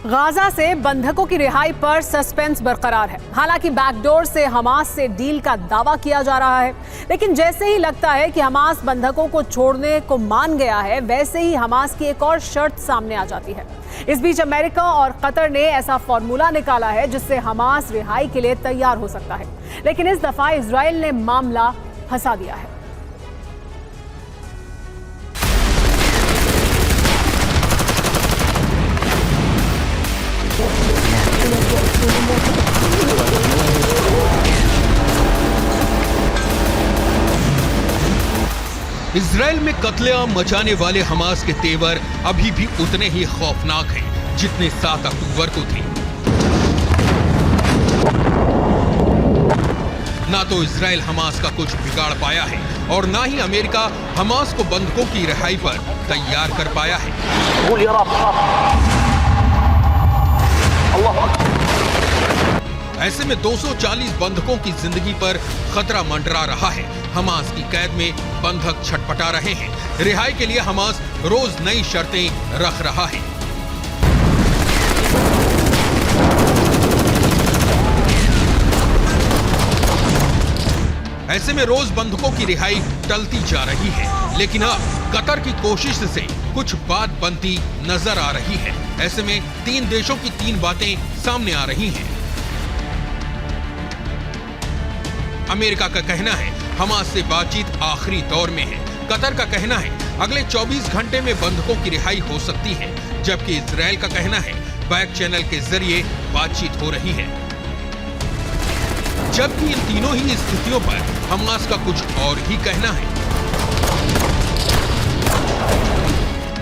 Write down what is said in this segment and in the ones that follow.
Gaza से बंधकों की रिहाई पर सस्पेंस बरकरार है। हालांकि बैकडोर से हमास से डील का दावा किया जा रहा है, लेकिन जैसे ही लगता है कि हमास बंधकों को छोड़ने को मान गया है, वैसे ही हमास की एक और शर्त सामने आ जाती है। इस बीच अमेरिका और कतर ने ऐसा फॉर्मूला निकाला है जिससे हमास रिहाई के लिए तैयार हो सकता है, लेकिन इस दफा इजराइल ने मामला फंसा दिया है। इजराइल में कत्लेआम मचाने वाले हमास के तेवर अभी भी उतने ही खौफनाक हैं जितने 7 अक्टूबर को थे। ना तो इजराइल हमास का कुछ बिगाड़ पाया है और ना ही अमेरिका हमास को बंधकों की रिहाई पर तैयार कर पाया है। ऐसे में 240 बंधकों की जिंदगी पर खतरा मंडरा रहा है। हमास की कैद में बंधक छटपटा रहे हैं। रिहाई के लिए हमास रोज नई शर्तें रख रहा है। ऐसे में रोज बंधकों की रिहाई टलती जा रही है, लेकिन अब कतर की कोशिश से कुछ बात बनती नजर आ रही है। ऐसे में 3 देशों की 3 बातें सामने आ रही हैं। अमेरिका का कहना है हमास से बातचीत आखिरी दौर में है। कतर का कहना है अगले 24 घंटे में बंधकों की रिहाई हो सकती है, जबकि इजराइल का कहना है बैक चैनल के जरिए बातचीत हो रही है। जबकि इन तीनों ही स्थितियों पर हमास का कुछ और ही कहना है।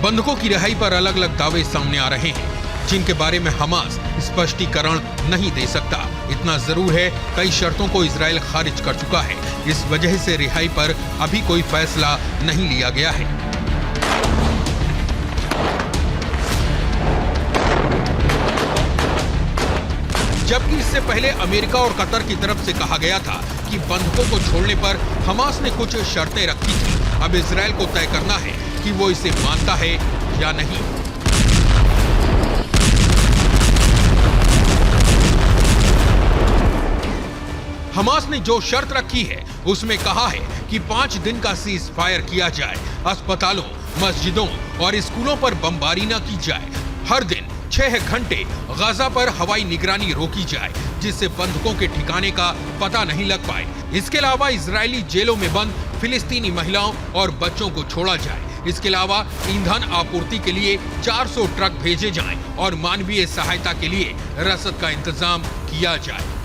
बंधकों की रिहाई पर अलग अलग दावे सामने आ रहे हैं, जिनके बारे में हमास स्पष्टीकरण नहीं दे सकता। इतना जरूर है कई शर्तों को इजराइल खारिज कर चुका है। इस वजह से रिहाई पर अभी कोई फैसला नहीं लिया गया है। जबकि इससे पहले अमेरिका और कतर की तरफ से कहा गया था कि बंधकों को छोड़ने पर हमास ने कुछ शर्तें रखी थी। अब इजराइल को तय करना है कि वो इसे मानता है या नहीं। हमास ने जो शर्त रखी है उसमें कहा है कि 5 दिन का सीज फायर किया जाए, अस्पतालों, मस्जिदों और स्कूलों पर बमबारी न की जाए, हर दिन 6 घंटे गाजा पर हवाई निगरानी रोकी जाए जिससे बंधकों के ठिकाने का पता नहीं लग पाए। इसके अलावा इजरायली जेलों में बंद फिलिस्तीनी महिलाओं और बच्चों को छोड़ा जाए। इसके अलावा ईंधन आपूर्ति के लिए 400 ट्रक भेजे जाएं और मानवीय सहायता के लिए रसद का इंतजाम किया जाए।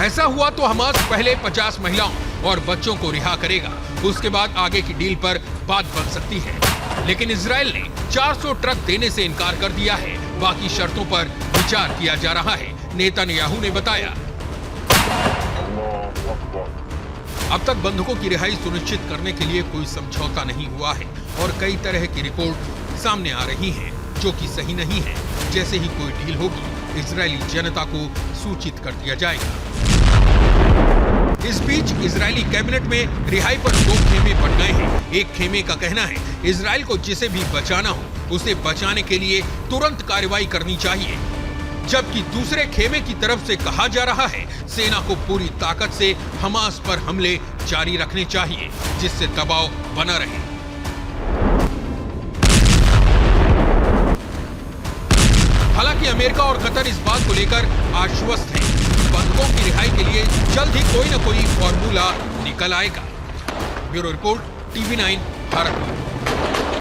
ऐसा हुआ तो हमास पहले 50 महिलाओं और बच्चों को रिहा करेगा, उसके बाद आगे की डील पर बात बन सकती है। लेकिन इजराइल ने 400 ट्रक देने से इनकार कर दिया है। बाकी शर्तों पर विचार किया जा रहा है, नेतन्याहू ने बताया। अब तक बंधकों की रिहाई सुनिश्चित करने के लिए कोई समझौता नहीं हुआ है और कई तरह की रिपोर्ट सामने आ रही हैं जो कि सही नहीं है। जैसे ही कोई डील होगी, इजरायली जनता को सूचित कर दिया जाएगा। इस बीच इजरायली कैबिनेट में रिहाई पर 2 खेमे बन गए हैं। एक खेमे का कहना है इजराइल को जिसे भी बचाना हो उसे बचाने के लिए तुरंत कार्रवाई करनी चाहिए, जबकि दूसरे खेमे की तरफ से कहा जा रहा है सेना को पूरी ताकत से हमास पर हमले जारी रखने चाहिए जिससे दबाव बना रहे। हालांकि अमेरिका और कतर इस बात को लेकर आश्वस्त हैं कि बंधकों की रिहाई के लिए जल्द ही कोई न कोई फॉर्मूला निकल आएगा। Bureau report, TV9 Bharat.